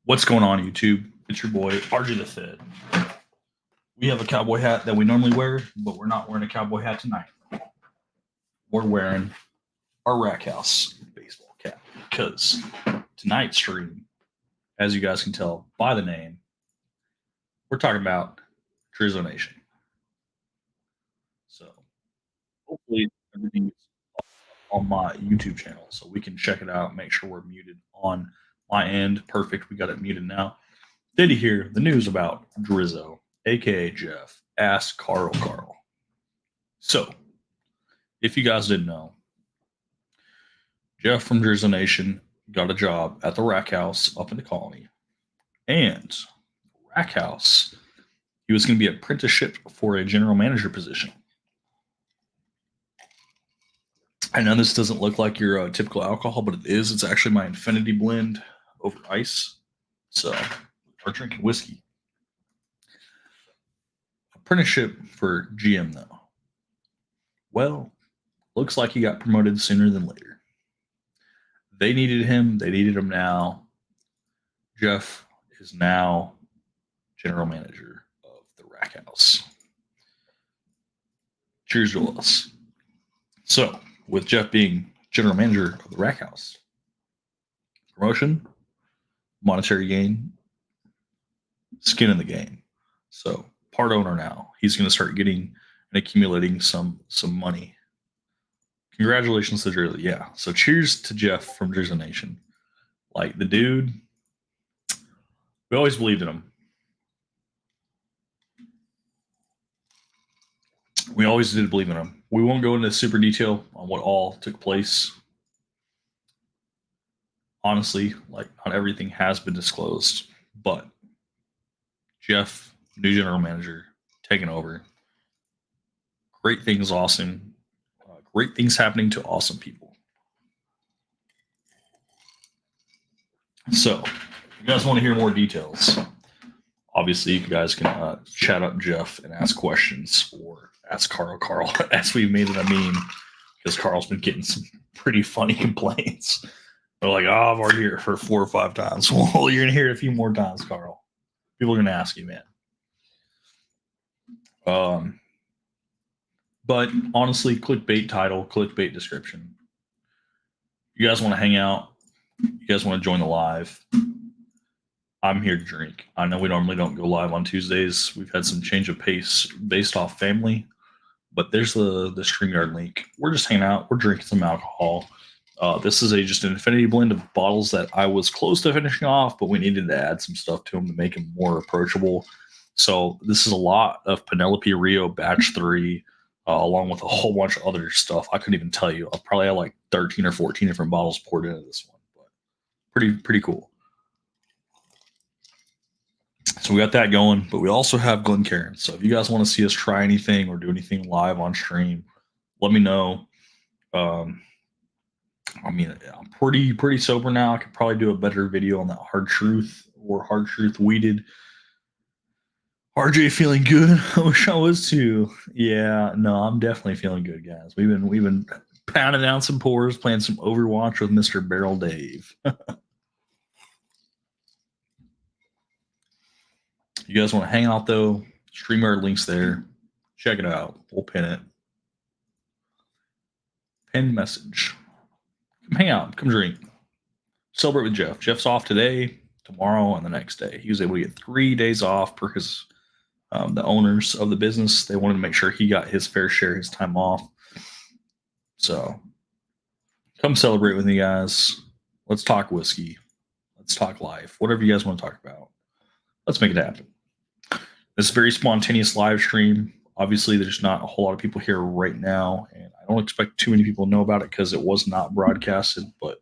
What's going on, YouTube? It's your boy, RJ the Fed. We have a cowboy hat that we normally wear, but we're not wearing a cowboy hat tonight. We're wearing our Rack House baseball cap because tonight's stream, as you guys can tell by the name, we're talking about Drizzo Nation. So hopefully everything is on my YouTube channel so we can check it out, make sure we're muted on my end. Perfect. We got it muted now. Did you hear the news about Drizzo, aka Jeff? Ask Carl. So, if you guys didn't know, Jeff from Drizzo Nation got a job at the Rack House up in the Colony. And Rack House, he was going to be apprenticeship for a general manager position. I know this doesn't look like your typical alcohol, but it is. It's actually my Infinity blend over ice. So, we're drinking whiskey. Apprenticeship for GM, though. Well, looks like he got promoted sooner than later. They needed him. They needed him now. Jeff is now general manager of the Rack House. Cheers to us. So, with Jeff being general manager of the Rack House, promotion, monetary gain, skin in the game. So, part owner now. He's going to start getting and accumulating some money. Congratulations to Drizzo. Yeah. So cheers to Jeff from Drizzo Nation. Like the dude, we always believed in him. We always did believe in him. We won't go into super detail on what all took place. Honestly, like not everything has been disclosed, but Jeff, new general manager, taking over. Great things, awesome. Great things happening to awesome people. So, if you guys want to hear more details, obviously you guys can chat up Jeff and ask questions or ask Carl as we've made it a meme because Carl's been getting some pretty funny complaints. They're like, oh, I've already heard it for 4 or 5 times. Well, you're going to hear it a few more times, Carl. People are going to ask you, man. But honestly, clickbait title, clickbait description. You guys want to hang out? You guys want to join the live? I'm here to drink. I know we normally don't go live on Tuesdays. We've had some change of pace based off family, but there's the StreamYard link. We're just hanging out. We're drinking some alcohol. This is just an infinity blend of bottles that I was close to finishing off, but we needed to add some stuff to them to make them more approachable. So this is a lot of Penelope Rio Batch 3, along with a whole bunch of other stuff. I couldn't even tell you. I'll probably have like 13 or 14 different bottles poured into this one. But pretty cool. So we got that going, but we also have Glencairn. So if you guys want to see us try anything or do anything live on stream, let me know. I mean, I'm pretty sober now. I could probably do a better video on that Hard Truth or Hard Truth Weeded. RJ feeling good. I wish I was too. Yeah, no, I'm definitely feeling good, guys. We've been pounding down some pours, playing some Overwatch with Mr. Barrel Dave. You guys want to hang out though? StreamYard links there. Check it out. We'll pin it. Pin message. Come hang out. Come drink. Celebrate with Jeff. Jeff's off today, tomorrow, and the next day. He was able to get 3 days off per his the owners of the business. They wanted to make sure he got his fair share, his time off. So come celebrate with me, guys. Let's talk whiskey. Let's talk life. Whatever you guys want to talk about. Let's make it happen. This is a very spontaneous live stream. Obviously, there's not a whole lot of people here right now, and I don't expect too many people to know about it because it was not broadcasted. But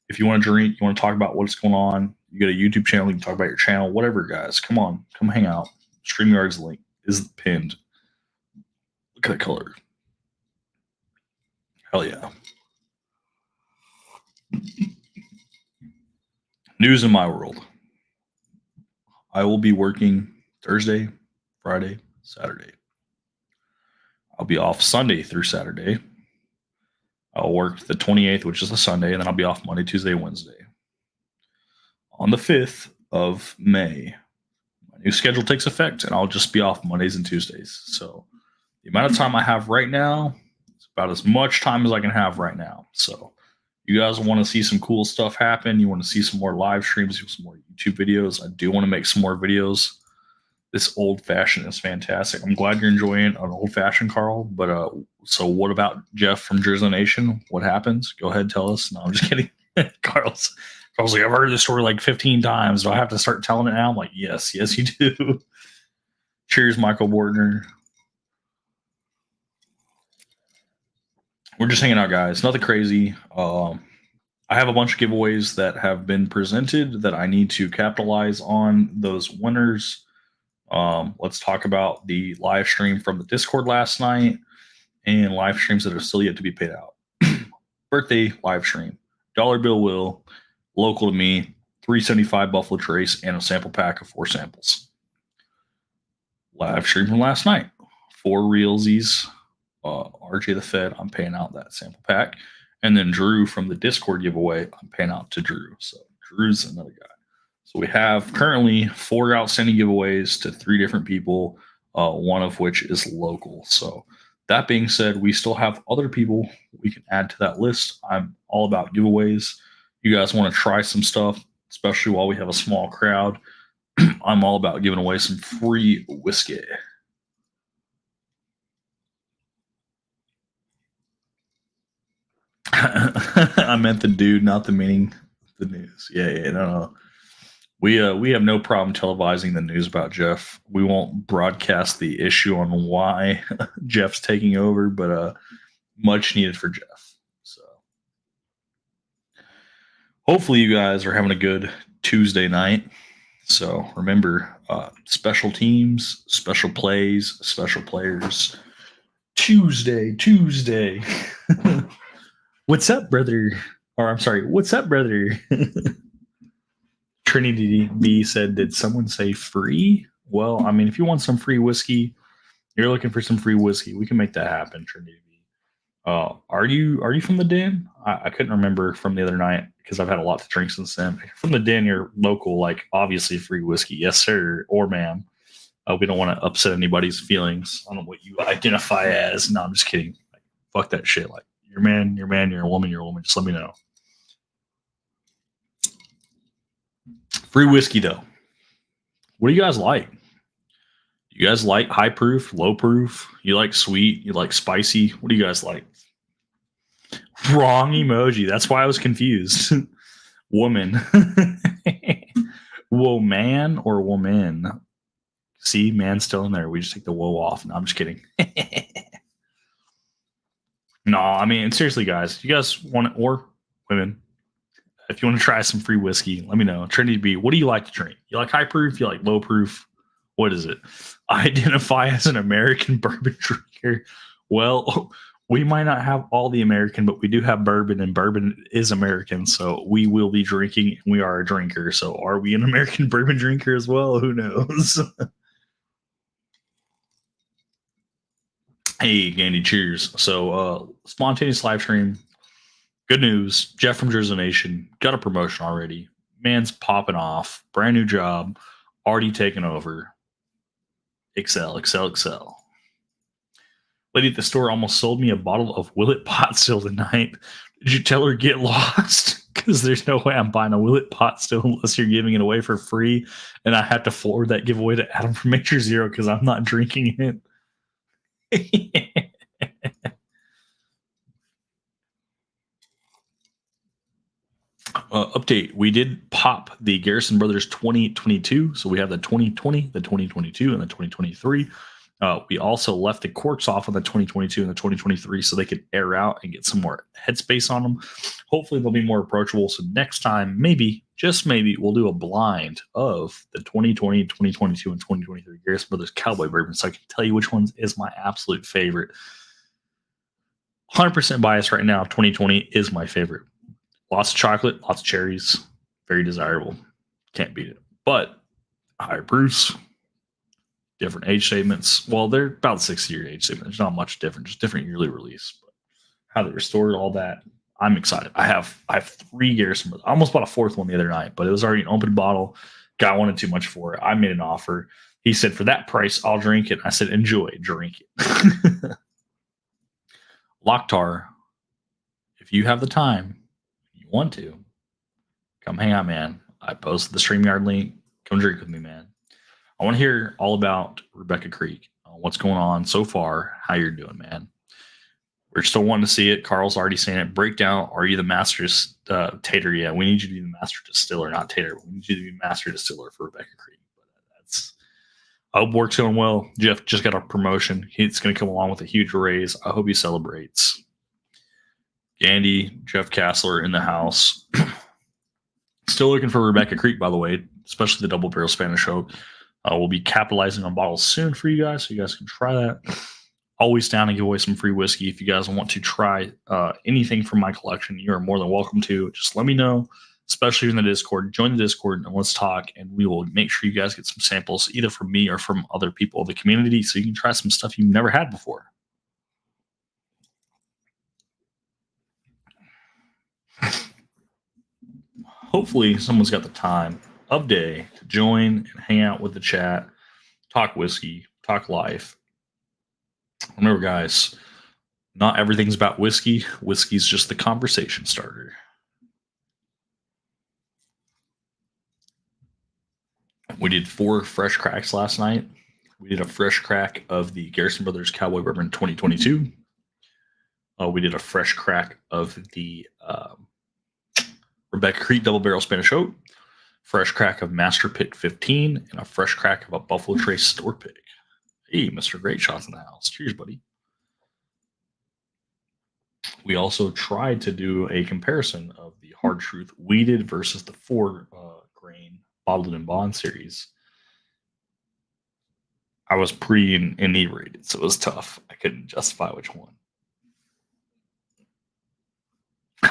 if you want to drink, you want to talk about what's going on, you got a YouTube channel, you can talk about your channel, whatever, guys. Come on. Come hang out. StreamYard's link is pinned. Look at the color. Hell yeah. News in my world. I will be working Thursday, Friday, Saturday. I'll be off Sunday through Saturday. I'll work the 28th, which is a Sunday, and then I'll be off Monday, Tuesday, Wednesday. On the 5th, of May. My new schedule takes effect, and I'll just be off Mondays and Tuesdays. So the amount of time I have right now is about as much time as I can have right now. So you guys want to see some cool stuff happen, you want to see some more live streams, some more YouTube videos, I do want to make some more videos. This old fashioned is fantastic. I'm glad you're enjoying an old fashioned, Carl. But so what about Jeff from Jersey Nation? What happens? Go ahead, tell us. No, I'm just kidding. Carl's like, I've heard this story like 15 times. Do I have to start telling it now? I'm like, yes, you do. Cheers, Michael Bortner. We're just hanging out, guys. Nothing crazy. I have a bunch of giveaways that have been presented that I need to capitalize on those winners. Let's talk about the live stream from the Discord last night and live streams that are still yet to be paid out. Birthday live stream, Dollar Bill Will, local to me, 375 Buffalo Trace, and a sample pack of 4 samples. Live stream from last night, 4 realsies, RJ the Fed, I'm paying out that sample pack. And then Drew from the Discord giveaway, I'm paying out to Drew. So Drew's another guy. So we have currently 4 outstanding giveaways to 3 different people, one of which is local. So that being said, we still have other people we can add to that list. I'm all about giveaways. You guys want to try some stuff, especially while we have a small crowd. I'm all about giving away some free whiskey. I meant the dude, not the meaning. The news. Yeah, no. We have no problem televising the news about Jeff. We won't broadcast the issue on why Jeff's taking over, but much needed for Jeff. So hopefully you guys are having a good Tuesday night. So remember, special teams, special plays, special players. Tuesday. What's up, brother? Or I'm sorry, what's up, brother? Trinity B said, did someone say free? Well, I mean, if you want some free whiskey, you're looking for some free whiskey, we can make that happen, Trinity B. Are you from the Den? I couldn't remember from the other night because I've had a lot to drink since then. From the Den, you're local, like obviously free whiskey. Yes, sir, or ma'am. We don't want to upset anybody's feelings. I don't know what you identify as. No, I'm just kidding. Like, fuck that shit. Like, you're a man, you're a woman, just let me know. Free whiskey, though. What do you guys like? You guys like high proof, low proof? You like sweet? You like spicy? What do you guys like? Wrong emoji. That's why I was confused. Woman. Whoa, man or woman? See, man's still in there. We just take the whoa off. No, I'm just kidding. No, I mean, seriously, guys. You guys want it, or women, if you want to try some free whiskey, let me know. Trinity B, what do you like to drink? You like high proof? You like low proof? What is it? I identify as an American bourbon drinker. Well, we might not have all the American, but we do have bourbon, and bourbon is American. So we will be drinking, and we are a drinker. So are we an American bourbon drinker as well? Who knows? Hey, Gandy, cheers. So spontaneous live stream. Good news. Jeff from Jersey Nation got a promotion already. Man's popping off. Brand new job. Already taken over. Excel. Lady at the store almost sold me a bottle of Willet Pot Still tonight. Did you tell her get lost? Because there's no way I'm buying a Willet Pot Still unless you're giving it away for free. And I have to forward that giveaway to Adam from Major Zero because I'm not drinking it. Update. We did pop the Garrison Brothers 2022. So we have the 2020, the 2022, and the 2023. We also left the corks off on the 2022 and the 2023 so they could air out and get some more headspace on them. Hopefully they'll be more approachable. So next time, maybe, just maybe, we'll do a blind of the 2020, 2022, and 2023 Garrison Brothers Cowboy Bourbon so I can tell you which one is my absolute favorite. 100% bias right now. 2020 is my favorite. Lots of chocolate, lots of cherries. Very desirable. Can't beat it. But higher proofs, different age statements. Well, they're about 6-year age statement. There's not much different, just different yearly release. But how they restored all that, I'm excited. I have 3 Garrison. I almost bought a 4th one the other night, but it was already an open bottle. Guy wanted too much for it. I made an offer. He said, for that price, I'll drink it. I said, enjoy, drink it. Locktar, if you have the time, you want to, come hang out, man. I posted the StreamYard link. Come drink with me, man. I want to hear all about Rebecca Creek. What's going on so far? How you're doing, man? We're still wanting to see it. Carl's already saying it. Breakdown. Are you the master tater? Yeah, we need you to be the master distiller, not tater. We need you to be master distiller for Rebecca Creek. But that's. I hope work's going well. Jeff just got a promotion. He's going to come along with a huge raise. I hope he celebrates. Andy, Jeff Kassler in the house. Still looking for Rebecca Creek, by the way, especially the double barrel Spanish oak. We'll be capitalizing on bottles soon for you guys, so you guys can try that. Always down to give away some free whiskey. If you guys want to try anything from my collection, you are more than welcome to. Just let me know, especially in the Discord. Join the Discord and let's talk, and we will make sure you guys get some samples either from me or from other people of the community so you can try some stuff you've never had before. Hopefully someone's got the time of day to join and hang out with the chat, talk whiskey, talk life. Remember, guys, not everything's about whiskey. Whiskey's just the conversation starter. We did 4 fresh cracks last night. We did a fresh crack of the Garrison Brothers Cowboy Bourbon 2022. We did a fresh crack of the Rebecca Creek Double Barrel Spanish Oak, fresh crack of Master Pick 15, and a fresh crack of a Buffalo Trace Store Pick. Hey, Mr. Great Shots in the house. Cheers, buddy. We also tried to do a comparison of the Hard Truth Weeded versus the 4-grain Bottled and Bond series. I was pretty inebriated, so it was tough. I couldn't justify which one.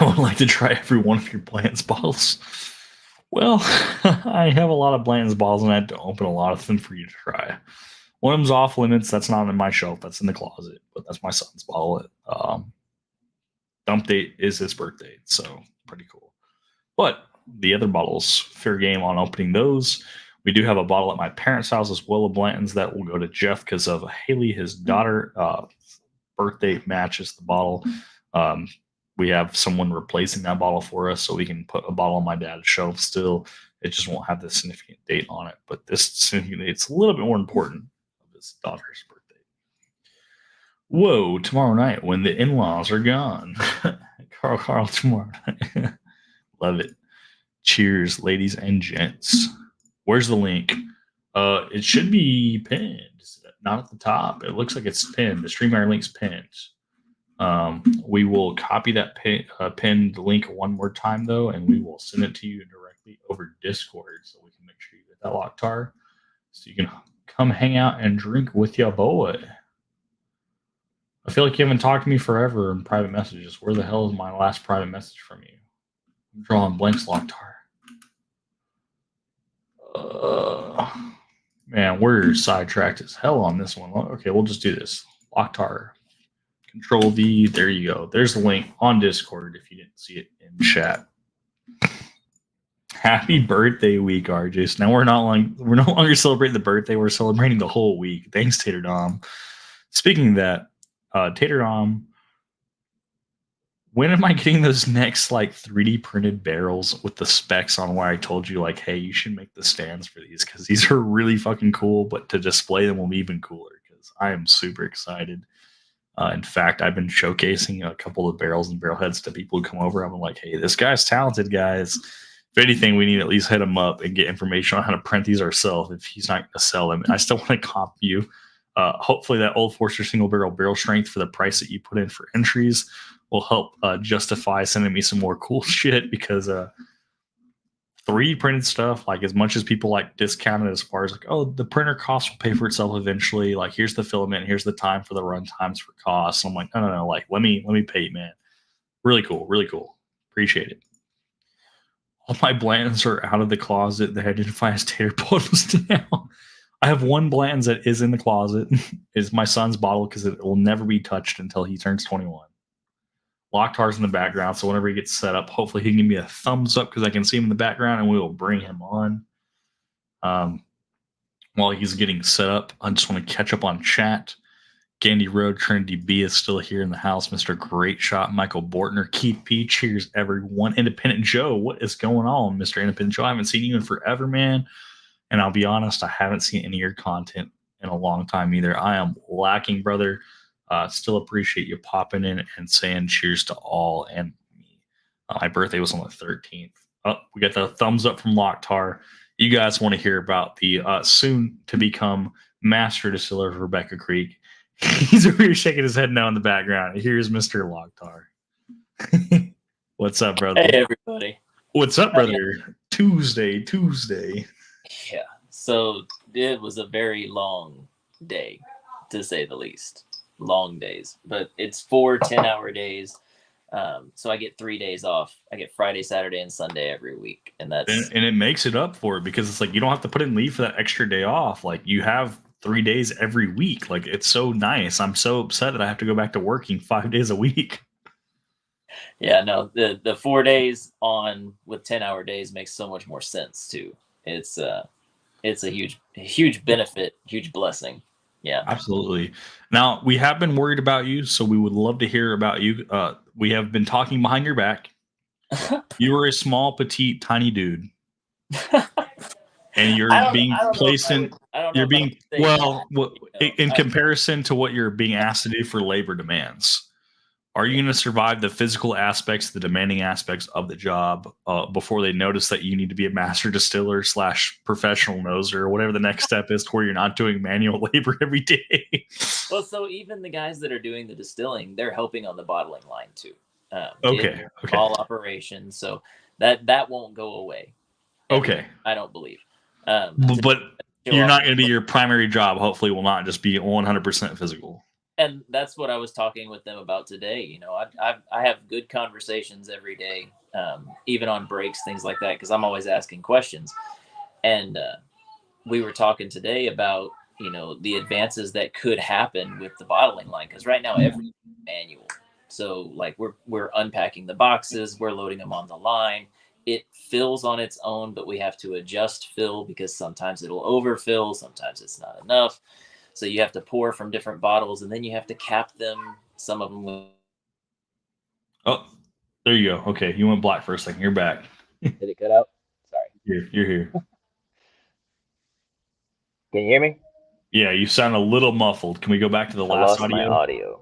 I would like to try every one of your Bland's bottles. Well, I have a lot of Bland's bottles, and I had to open a lot of them for you to try. One of them's off limits. That's not in my shelf. That's in the closet. But that's my son's bottle. Dump date is his birthday, so pretty cool. But the other bottles, fair game on opening those. We do have a bottle at my parents' house as well of Blanton's that will go to Jeff because of Haley, his daughter. Birthday matches the bottle. We have someone replacing that bottle for us, so we can put a bottle on my dad's shelf still. It just won't have the significant date on it, but this significant date's a little bit more important of his daughter's birthday. Whoa, tomorrow night when the in-laws are gone. Carl, tomorrow night. Love it. Cheers, ladies and gents. Where's the link? It should be pinned. Not at the top. It looks like it's pinned. The StreamYard link's pinned. We will copy that pinned link one more time, though, and we will send it to you directly over Discord so we can make sure you get that Locktar so you can come hang out and drink with your boy. I feel like you haven't talked to me forever in private messages. Where the hell is my last private message from you? I'm drawing blanks, Locktar. Man, we're sidetracked as hell on this one. Okay, we'll just do this. Locktar. Control V. There you go. There's the link on Discord if you didn't see it in chat. Happy birthday week, RJ. So now we're no longer celebrating the birthday. We're celebrating the whole week. Thanks, Tater Dom. Speaking of that, Tater Dom, when am I getting those next 3D printed barrels with the specs on where I told you hey, you should make the stands for these because these are really fucking cool, but to display them will be even cooler because I am super excited. In fact, I've been showcasing a couple of barrels and barrel heads to people who come over. I'm like, hey, this guy's talented, guys. If anything, we need to at least hit him up and get information on how to print these ourselves if he's not going to sell them. I still want to comp you. Hopefully that Old Forester single barrel strength for the price that you put in for entries will help justify sending me some more cool shit because 3D printed stuff, as much as people discount it as far as the printer cost will pay for itself eventually. Here's the filament, here's the time for the run times for costs. I'm like, no. Let me pay you, man. Really cool, really cool. Appreciate it. All my Blantons are out of the closet that I identify as tater bottles now. I have one Blanton's that is in the closet. It's my son's bottle because it will never be touched until he turns 21. Locktar's in the background, so whenever he gets set up, hopefully he can give me a thumbs up because I can see him in the background, and we will bring him on. Um, while he's getting set up, I just want to catch up on chat. Gandy Road, Trinity B is still here in the house. Mr. Great Shot, Michael Bortner, Keith P. Cheers, everyone. Independent Joe, what is going on, Mr. Independent Joe? I haven't seen you in forever, man. And I'll be honest, I haven't seen any of your content in a long time either. I am lacking, brother. Still appreciate you popping in and saying cheers to all and me. My birthday was on the 13th. Oh, we got the thumbs up from Locktar. You guys want to hear about the soon to become master distiller of Rebecca Creek. He's over here shaking his head now in the background. Here's Mr. Locktar. What's up, brother? Hey, everybody. What's up, brother? Tuesday. Yeah. So it was a very long day, to say the least. Long days, but it's 4 10-hour days. So I get 3 days off. I get Friday, Saturday, and Sunday every week, and and it makes it up for it because it's like you don't have to put in leave for that extra day off. Like you have 3 days every week. Like it's so nice. I'm so upset that I have to go back to working 5 days a week. Yeah, no, the 4 days on with 10-hour days makes so much more sense too. It's a huge benefit, huge blessing. Yeah, absolutely. Now we have been worried about you, so we would love to hear about you. We have been talking behind your back. You were a small, petite, tiny dude, and you're being placed in. You're being in comparison to what you're being asked to do for labor demands. Are you going to survive the physical aspects, the demanding aspects of the job before they notice that you need to be a master distiller / professional noser or whatever the next step is to where you're not doing manual labor every day? Well, so even the guys that are doing the distilling, they're helping on the bottling line too. Okay. All operations, so that won't go away. Okay. I don't believe. But you're not going to be your primary job. Hopefully, will not just be 100% physical. And that's what I was talking with them about today. You know, I have good conversations every day, even on breaks, things like that, because I'm always asking questions. And we were talking today about, you know, the advances that could happen with the bottling line, because right now everything's manual. So like we're unpacking the boxes, we're loading them on the line. It fills on its own, but we have to adjust fill because sometimes it'll overfill, sometimes it's not enough. So you have to pour from different bottles, and then you have to cap them. Some of them with. Oh, there you go. Okay, you went black for a second. You're back. Did it cut out? Sorry. You're here. Can you hear me? Yeah, you sound a little muffled. Can we go back to the last audio? My audio.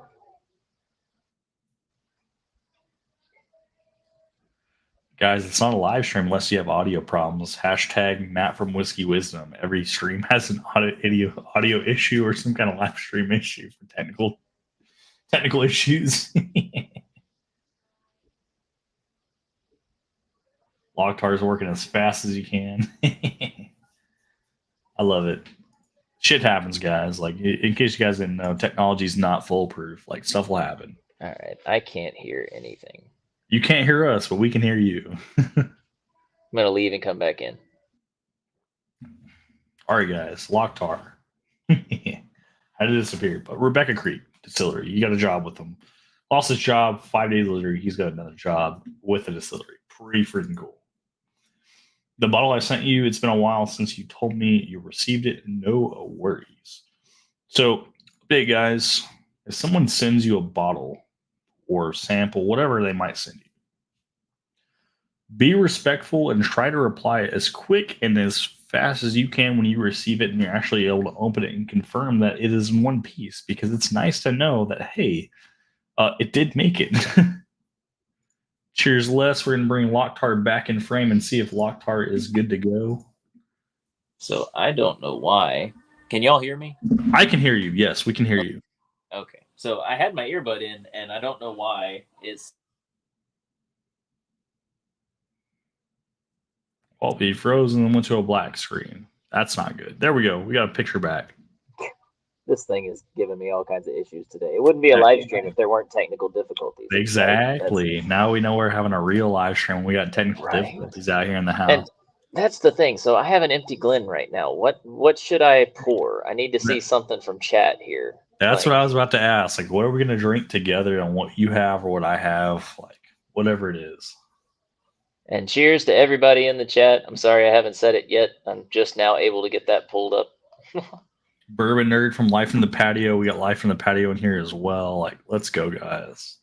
Guys, it's not a live stream unless you have audio problems. Hashtag Matt from Whiskey Wisdom. Every stream has an audio issue or some kind of live stream issue for technical issues. Logtar's working as fast as you can. I love it. Shit happens, guys. Like, in case you guys didn't know, technology's not foolproof. Like, stuff will happen. All right. I can't hear anything. You can't hear us, but we can hear you. I'm going to leave and come back in. All right, guys. Locktar. Had to disappear. But Rebecca Creek Distillery, you got a job with them. Lost his job. 5 days later, he's got another job with the distillery. Pretty freaking cool. The bottle I sent you, it's been a while since you told me you received it. No worries. So, big guys, if someone sends you a bottle or sample, whatever they might send you, be respectful and try to reply as quick and as fast as you can when you receive it and you're actually able to open it and confirm that it is in one piece, because it's nice to know that, hey, it did make it. Cheers, Les. We're going to bring Locktar back in frame and see if Locktar is good to go. So I don't know why. Can y'all hear me? I can hear you. Yes, we can hear you. Okay. So I had my earbud in, and I don't know why it's. Well, he froze and then went to a black screen. That's not good. There we go. We got a picture back. This thing is giving me all kinds of issues today. It wouldn't be a live stream if there weren't technical difficulties. Exactly. Now we know we're having a real live stream. We got technical difficulties out here in the house. And that's the thing. So I have an empty Glen right now. What should I pour? I need to see something from chat here. That's what I was about to ask. Like, what are we going to drink together, and what you have or what I have, like, whatever it is. And cheers to everybody in the chat. I'm sorry I haven't said it yet. I'm just now able to get that pulled up. Bourbon Nerd from Life in the Patio. We got Life in the Patio in here as well. Like, let's go, guys.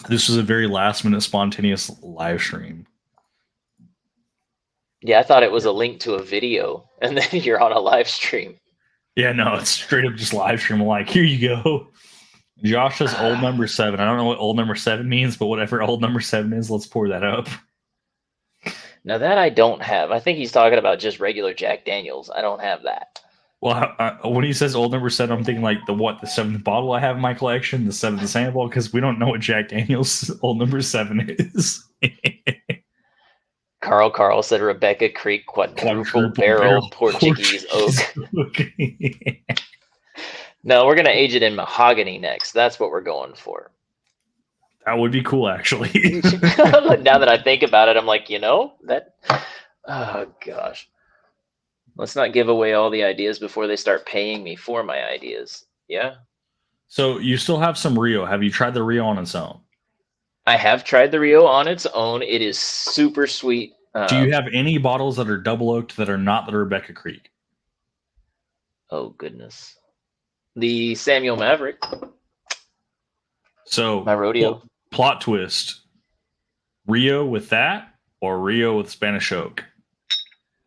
This was a very last minute spontaneous live stream. Yeah, I thought it was a link to a video, and then you're on a live stream. Yeah, no, it's straight up just live stream. Like, here you go. Josh says old number 7. I don't know what old number 7 means, but whatever old number 7 is, let's pour that up. Now that I don't have. I think he's talking about just regular Jack Daniels. I don't have that. Well, when he says old number 7, I'm thinking like the 7th bottle I have in my collection, the 7th sample, because we don't know what Jack Daniels old number 7 is. Carl said Rebecca Creek quadruple barrel Portuguese oak. No, we're gonna age it in mahogany next. That's what we're going for. That would be cool, actually. Now that I think about it, I'm like, that. Oh gosh. Let's not give away all the ideas before they start paying me for my ideas. Yeah. So you still have some Rio. Have you tried the Rio on its own? I have tried the Rio on its own. It is super sweet. Do you have any bottles that are double oaked that are not the Rebecca Creek? Oh goodness. The Samuel Maverick. So my rodeo. Plot twist. Rio with that or Rio with Spanish oak?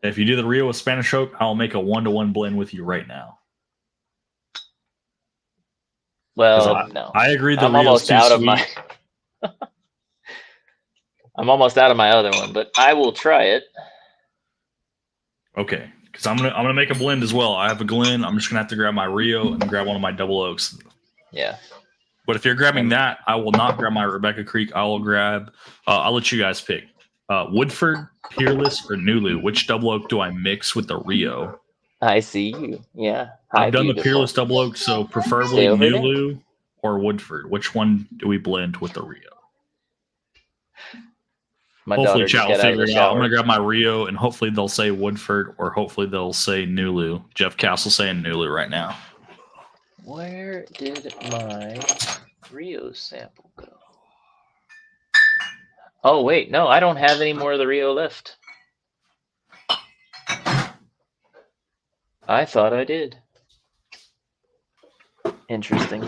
If you do the Rio with Spanish oak, I'll make a 1-to-1 blend with you right now. Well, no. I agree. I'm almost out of my. I'm almost out of my other one, but I will try it. Okay, because I'm gonna make a blend as well. I have a Glen. I'm just gonna have to grab my Rio and grab one of my double oaks. Yeah. But if you're grabbing that, I will not grab my Rebecca Creek. I will grab. I'll let you guys pick. Woodford, Peerless, or Nulu. Which double oak do I mix with the Rio? I see you. Yeah. I've done the Peerless double oak, so preferably Nulu or Woodford. Which one do we blend with the Rio? Hopefully, chat will figure it out. I'm going to grab my Rio, and hopefully they'll say Woodford, or hopefully they'll say Nulu. Jeff Castle saying Nulu right now. Where did my Rio sample go? Oh, wait. No, I don't have any more of the Rio left. I thought I did. Interesting.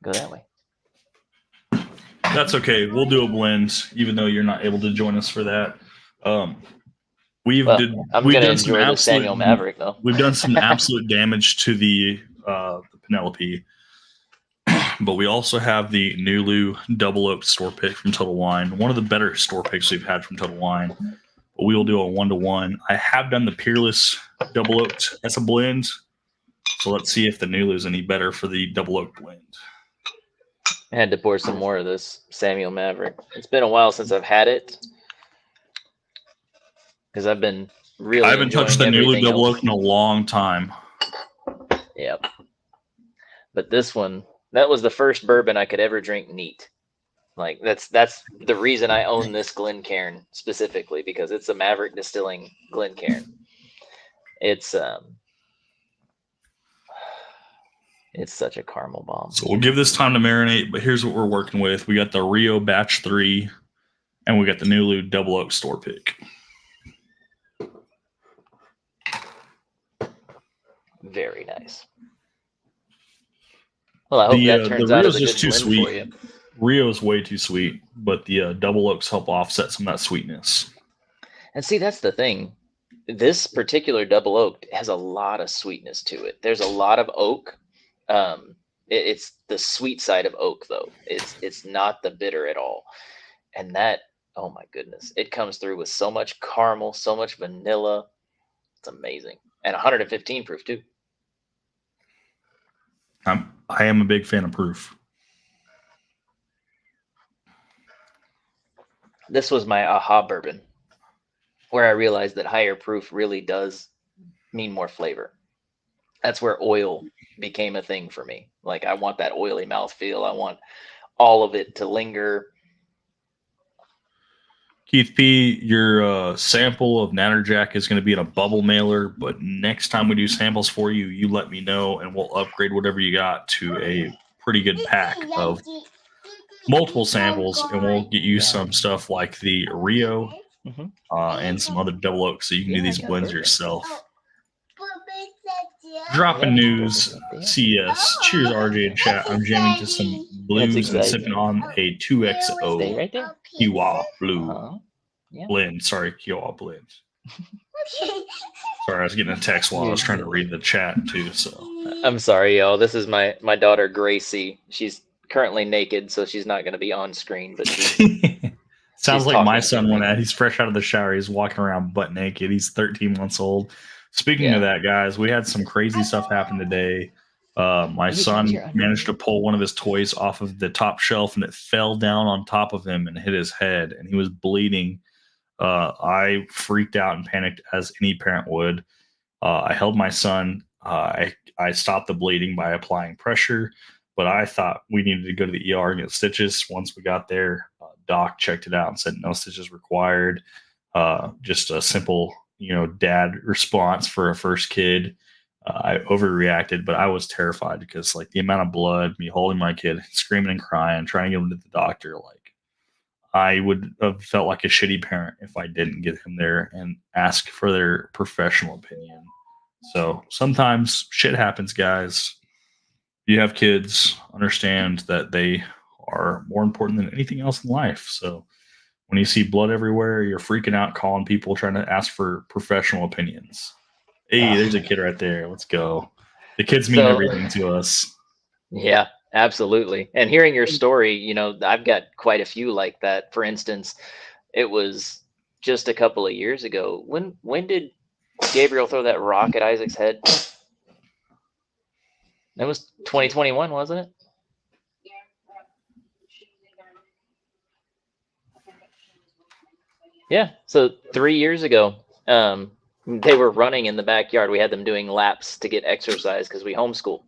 Go that way. That's okay. We'll do a blend, even though you're not able to join us for that. We've done some absolute Samuel Maverick, though. We've done some absolute damage to the Penelope, but we also have the Nulu double oak store pick from Total Wine. One of the better store picks we've had from Total Wine. But we will do a 1-to-1. I have done the Peerless double oaked as a blend, so let's see if the Nulu is any better for the double oak blend. I had to pour some more of this Samuel Maverick. It's been a while since I've had it because I've been really. I haven't touched the Nulu double oak in a long time. Yep. But this one, that was the first bourbon I could ever drink neat. Like that's the reason I own this Glencairn specifically, because it's a Maverick Distilling Glencairn. It's such a caramel bomb. So we'll give this time to marinate, but here's what we're working with. We got the Rio Batch 3, and we got the Nulu Double Oak Store Pick. Very nice. Well, I hope that turns out as a good blend for you. Rio is way too sweet, but the Double Oaks help offset some of that sweetness. And see, that's the thing. This particular Double Oak has a lot of sweetness to it. There's a lot of oak. It's the sweet side of oak, though. It's not the bitter at all. And that, oh my goodness, it comes through with so much caramel, so much vanilla. It's amazing. And 115 proof, too. I am a big fan of proof. This was my aha bourbon, where I realized that higher proof really does mean more flavor. That's where oil became a thing for me. Like, I want that oily mouthfeel. I want all of it to linger. Keith P., your sample of Natterjack is going to be in a bubble mailer, but next time we do samples for you, you let me know, and we'll upgrade whatever you got to a pretty good pack of multiple samples, and we'll get you Yeah. some stuff like the Rio Mhm. and some other double oaks, so you can do Yeah, these I got blends bourbon. yourself. Dropping Yeah, news, bourbon. CS. Cheers, RJ and chat. I'm jamming to some That's blues and exciting. sipping on a 2XO Stay right there. Kiwa Blue Yeah. blend. Sorry, Kiwa blend. Sorry, I was getting a text while I was trying to read the chat too. So I'm sorry, y'all. This is my daughter Gracie. She's currently naked, so she's not going to be on screen. But sounds she's like my talking to son me. when that he's fresh out of the shower. He's walking around butt naked. He's 13 months old. Speaking of that, guys, we had some crazy stuff happen today. My son managed to pull one of his toys off of the top shelf, and it fell down on top of him and hit his head, and he was bleeding. I freaked out and panicked, as any parent would. I held my son. I stopped the bleeding by applying pressure, but I thought we needed to go to the ER and get stitches. Once we got there, doc checked it out and said no stitches required. Just a simple, dad response for a first kid. I overreacted, but I was terrified because like the amount of blood, me holding my kid, screaming and crying, trying to get him to the doctor, like I would have felt like a shitty parent if I didn't get him there and ask for their professional opinion. So sometimes shit happens, guys. You have kids, understand that they are more important than anything else in life. So when you see blood everywhere, you're freaking out, calling people, trying to ask for professional opinions. Hey, there's a kid right there. Let's go. The kids mean everything to us. Yeah, absolutely. And hearing your story, I've got quite a few like that. For instance, it was just a couple of years ago. When did Gabriel throw that rock at Isaac's head? That was 2021, wasn't it? Yeah. So 3 years ago, they were running in the backyard. We had them doing laps to get exercise because we homeschool.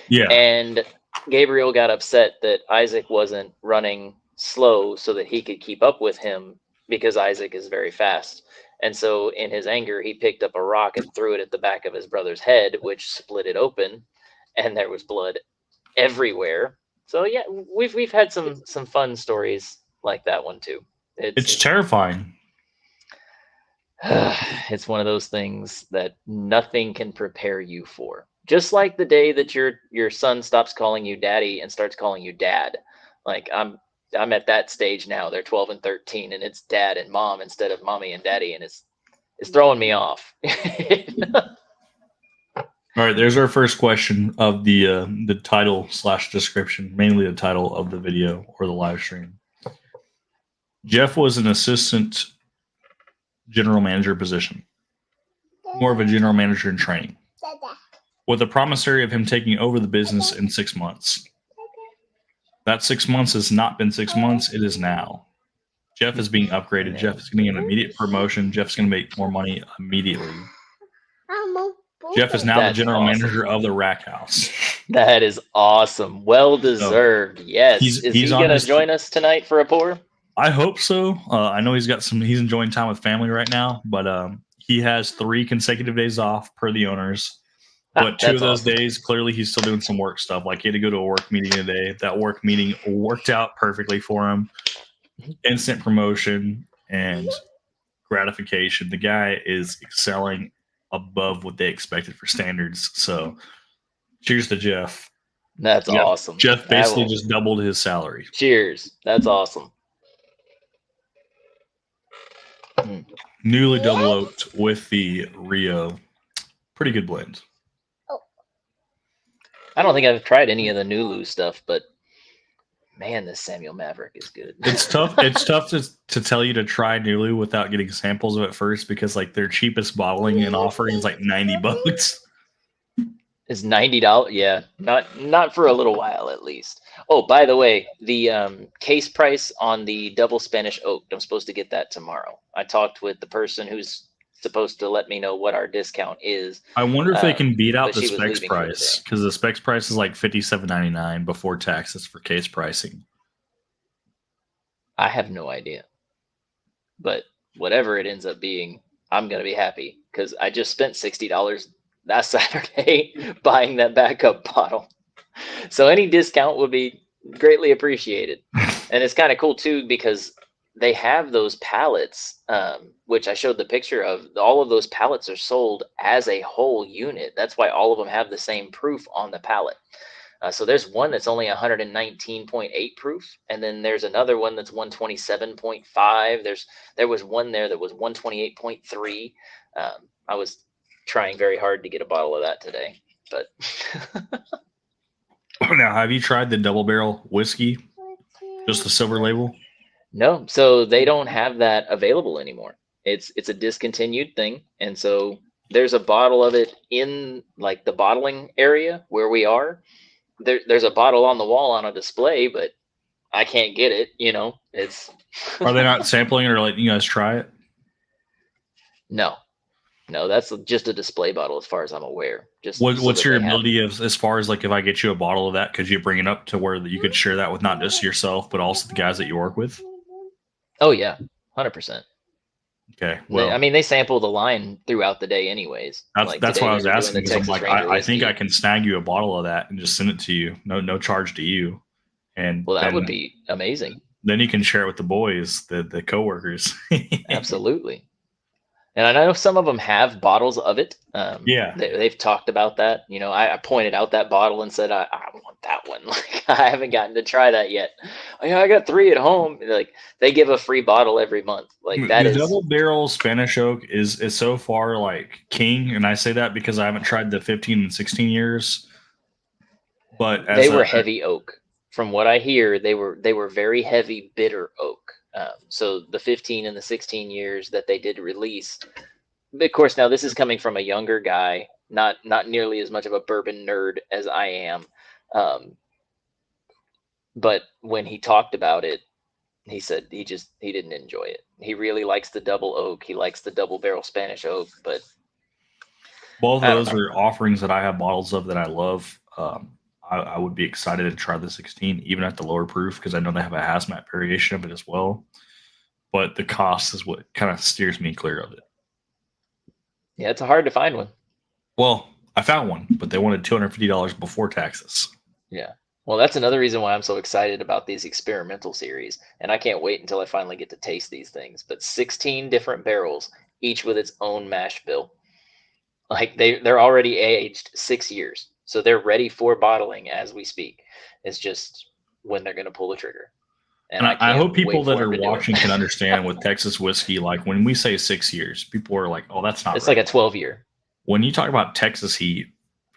Yeah. And Gabriel got upset that Isaac wasn't running slow so that he could keep up with him because Isaac is very fast. And so in his anger, he picked up a rock and threw it at the back of his brother's head, which split it open, and there was blood everywhere. So yeah, we've had some fun stories like that one too. It's terrifying. It's one of those things that nothing can prepare you for. Just like the day that your son stops calling you daddy and starts calling you dad. Like I'm at that stage now. They're 12 and 13, and it's dad and mom instead of mommy and daddy, and it's throwing me off. All right, there's our first question of the title / description, mainly the title of the video or the live stream. Jeff was an assistant general manager position, more of a general manager in training, with a promissory of him taking over the business in 6 months. That 6 months has not been 6 months, it is now. Jeff is being upgraded. Jeff is getting an immediate promotion. Jeff's going to make more money immediately. Jeff is now the general manager of the Rack House. That is awesome. Well deserved. Yes. Is he going to join us tonight for a pour? I hope so. I know he's enjoying time with family right now, but he has 3 consecutive days off per the owners. But 2 of those days, clearly he's still doing some work stuff. Like he had to go to a work meeting today. That work meeting worked out perfectly for him. Instant promotion and gratification. The guy is excelling above what they expected for standards. So cheers to Jeff. That's awesome. Jeff basically just doubled his salary. Cheers. That's awesome. Newly double oaked with the Rio. Pretty good blend. I don't think I've tried any of the Nulu stuff, but man, this Samuel Maverick is good. It's tough. It's tough to tell you to try Nulu without getting samples of it first, because like their cheapest bottling and offering is like $90. Is $90? Yeah, not for a little while at least. Oh, by the way, the case price on the double Spanish oak, I'm supposed to get that tomorrow. I talked with the person who's supposed to let me know what our discount is. I wonder if they can beat out the specs price, because the specs price is like $57.99 before taxes for case pricing. I have no idea, but whatever it ends up being, I'm gonna be happy because I just spent $60 last Saturday buying that backup bottle. So any discount would be greatly appreciated. And it's kind of cool too because they have those pallets, which I showed the picture of. All of those pallets are sold as a whole unit. That's why all of them have the same proof on the pallet. So there's one that's only 119.8 proof, and then there's another one that's 127.5. There was one there that was 128.3. I was trying very hard to get a bottle of that today, but Now, have you tried the double barrel whiskey? Just the silver label? no. So they don't have that available anymore. It's a discontinued thing, and so there's a bottle of it in like the bottling area where we are. There's a bottle on the wall on a display, but I can't get it. It's Are they not sampling it or letting you guys try it? no, that's just a display bottle as far as I'm aware. Just What's your ability as far as like if I get you a bottle of that, could you bring it up to where you could share that with not just yourself but also the guys that you work with? Oh yeah, 100%. Okay, well, I mean they sample the line throughout the day, anyways. That's why I was asking, because I'm like, I think I can snag you a bottle of that and just send it to you, no charge to you, and well, that would be amazing. Then you can share it with the boys, the coworkers. Absolutely. And I know some of them have bottles of it. Yeah, they've talked about that. I pointed out that bottle and said, I want that one. Like, I haven't gotten to try that yet. I got 3 at home. Like, they give a free bottle every month. Like, that is double barrel Spanish oak is so far like king, and I say that because I haven't tried the 15 and 16 years. But they were heavy oak. From what I hear, they were very heavy bitter oak. So the 15 and the 16 years that they did release, of course, now this is coming from a younger guy, not nearly as much of a bourbon nerd as I am. But when he talked about it, he said he didn't enjoy it. He really likes the double oak. He likes the double barrel Spanish oak, but both of those are offerings that I have bottles of that I love. I would be excited to try the 16, even at the lower proof, because I know they have a hazmat variation of it as well. But the cost is what kind of steers me clear of it. Yeah, it's hard to find one. Well, I found one, but they wanted $250 before taxes. Yeah. Well, that's another reason why I'm so excited about these experimental series. And I can't wait until I finally get to taste these things. But 16 different barrels, each with its own mash bill. Like they're already aged 6 years. So they're ready for bottling as we speak. It's just when they're going to pull the trigger. And I hope people that are watching can understand with Texas whiskey, like when we say 6 years, people are like, oh, that's not It's right. Like a 12-year. When you talk about Texas heat,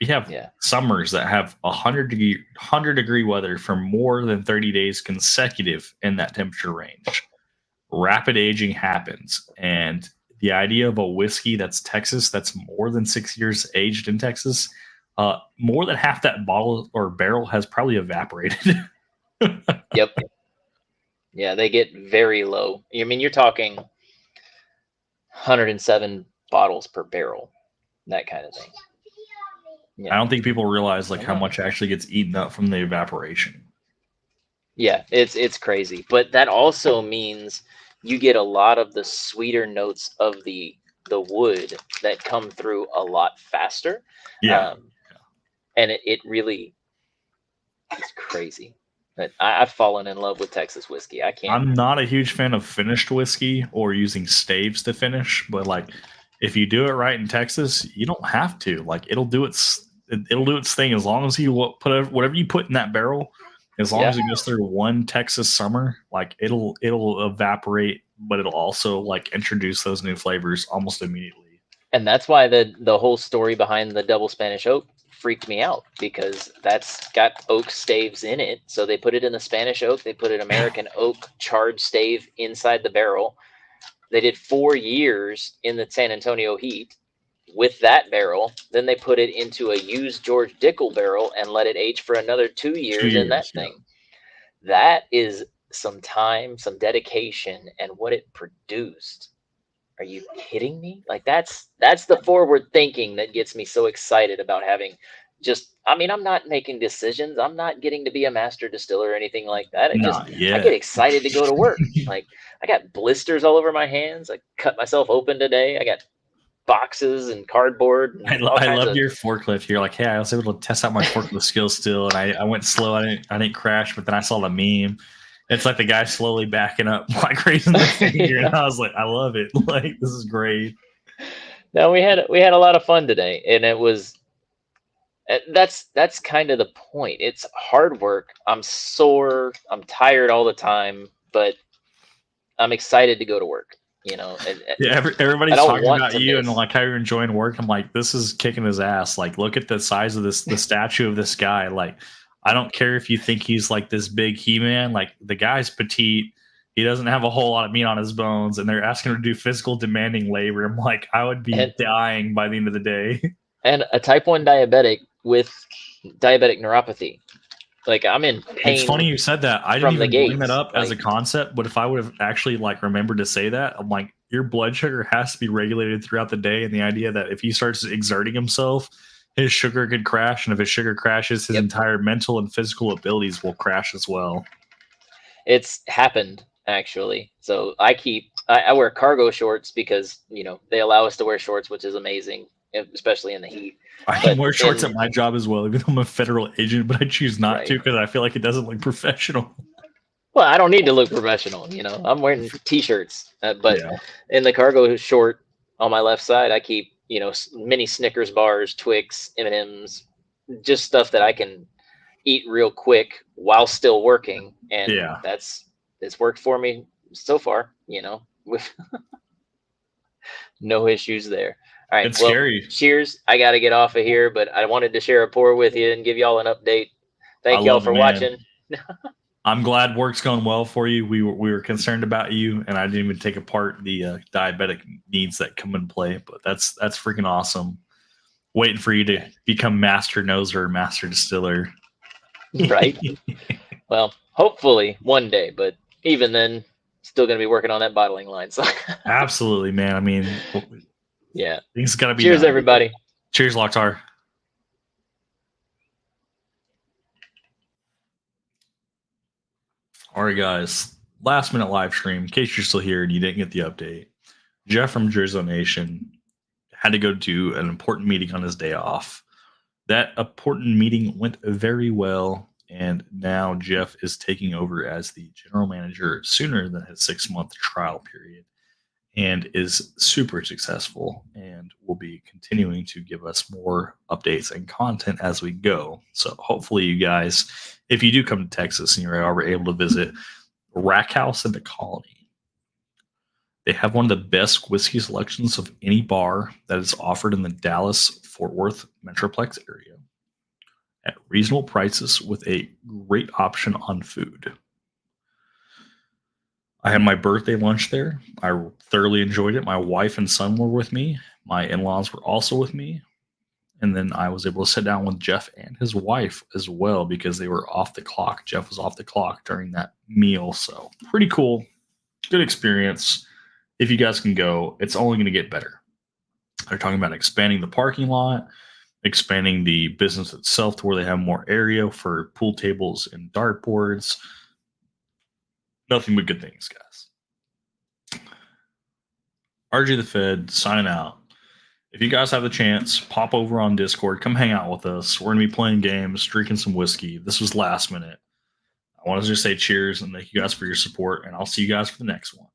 we have summers that have 100-degree weather for more than 30 days consecutive in that temperature range. Rapid aging happens. And the idea of a whiskey that's Texas, that's more than 6 years aged in Texas, more than half that bottle or barrel has probably evaporated. Yep. Yeah, they get very low. I mean, you're talking 107 bottles per barrel, that kind of thing. Yeah. I don't think people realize like how much actually gets eaten up from the evaporation. Yeah, it's crazy. But that also means you get a lot of the sweeter notes of the wood that come through a lot faster. Yeah. And it really is crazy. But I've fallen in love with Texas whiskey. I'm not a huge fan of finished whiskey or using staves to finish, but like if you do it right in Texas, you don't have to. Like it'll do its thing as long as you put whatever you put in that barrel. As long as it goes through one Texas summer, like it'll evaporate, but it'll also like introduce those new flavors almost immediately. And that's why the whole story behind the double Spanish oak freaked me out, because that's got oak staves in it. So they put it in the Spanish oak, they put an American oak charred stave inside the barrel. They did 4 years in the San Antonio heat with that barrel. Then they put it into a used George Dickel barrel and let it age for another 2 years in that thing. That is some time, some dedication, and what it produced. Are you kidding me? Like that's the forward thinking that gets me so excited about having I'm not making decisions. I'm not getting to be a master distiller or anything like that. I get excited to go to work. Like I got blisters all over my hands. I cut myself open today. I got boxes and cardboard. And I love your forklift. You're like, hey, I was able to test out my forklift skills still, and I went slow. I didn't crash, but then I saw the meme. It's like the guy slowly backing up, like raising the finger, and I was like, I love it. Like, this is great. No, we had a lot of fun today, and it was that's kind of the point. It's hard work. I'm sore. I'm tired all the time, but I'm excited to go to work. And Yeah, I everybody's don't talking want about to you and miss. like how you're enjoying work. I'm like, this is kicking his ass. Like, look at the size of the statue of this guy. Like, I don't care if you think he's like this big He-Man. Like, the guy's petite. He doesn't have a whole lot of meat on his bones, and they're asking him to do physical demanding labor. I'm like, I would be and dying by the end of the day. and a type 1 diabetic with diabetic neuropathy. Like, I'm in It's pain funny you said that. I didn't from the even bring that gates. up as a concept, but if I would have actually like remembered to say that, I'm like, your blood sugar has to be regulated throughout the day, and the idea that if he starts exerting himself, his sugar could crash, and if his sugar crashes, his Yep. entire mental and physical abilities will crash as well. It's happened, actually. So I wear cargo shorts because they allow us to wear shorts, which is amazing, especially in the heat. I But wear shorts at my job as well, even though I'm a federal agent, but I choose not Right. to because I feel like it doesn't look professional. Well, I don't need to look professional. I'm wearing t-shirts, but Yeah. in the cargo short on my left side, I keep mini Snickers bars, Twix, M&Ms, just stuff that I can eat real quick while still working, and Yeah. it's worked for me so far. With no issues there. All right, It's well, scary. cheers. I got to get off of here, but I wanted to share a pour with you and give y'all an update. I Thank y'all love it, for man. watching. I'm glad work's going well for you. We were concerned about you, and I didn't even take apart the diabetic needs that come in play. But that's freaking awesome. Waiting for you to become master noser or master distiller. Right. Well, hopefully one day, but even then, still going to be working on that bottling line. So Absolutely, man. I mean, yeah. things got to be Cheers, done. everybody. Cheers, Locktar. All right, guys. Last minute live stream. In case you're still here and you didn't get the update, Jeff from Jersey Nation had to go do an important meeting on his day off. That important meeting went very well, and now Jeff is taking over as the general manager sooner than his 6-month trial period, and is super successful and will be continuing to give us more updates and content as we go. So hopefully you guys, if you do come to Texas and you're ever able to visit Rack House in the Colony, they have one of the best whiskey selections of any bar that is offered in the Dallas-Fort Worth Metroplex area at reasonable prices with a great option on food. I had my birthday lunch there. I thoroughly enjoyed it. My wife and son were with me. My in-laws were also with me. And then I was able to sit down with Jeff and his wife as well because they were off the clock. Jeff was off the clock during that meal. So pretty cool. Good experience. If you guys can go, it's only going to get better. They're talking about expanding the parking lot, expanding the business itself to where they have more area for pool tables and dartboards. Nothing but good things, guys. RG the Fed, signing out. If you guys have the chance, pop over on Discord. Come hang out with us. We're going to be playing games, drinking some whiskey. This was last minute. I wanted to just say cheers and thank you guys for your support, and I'll see you guys for the next one.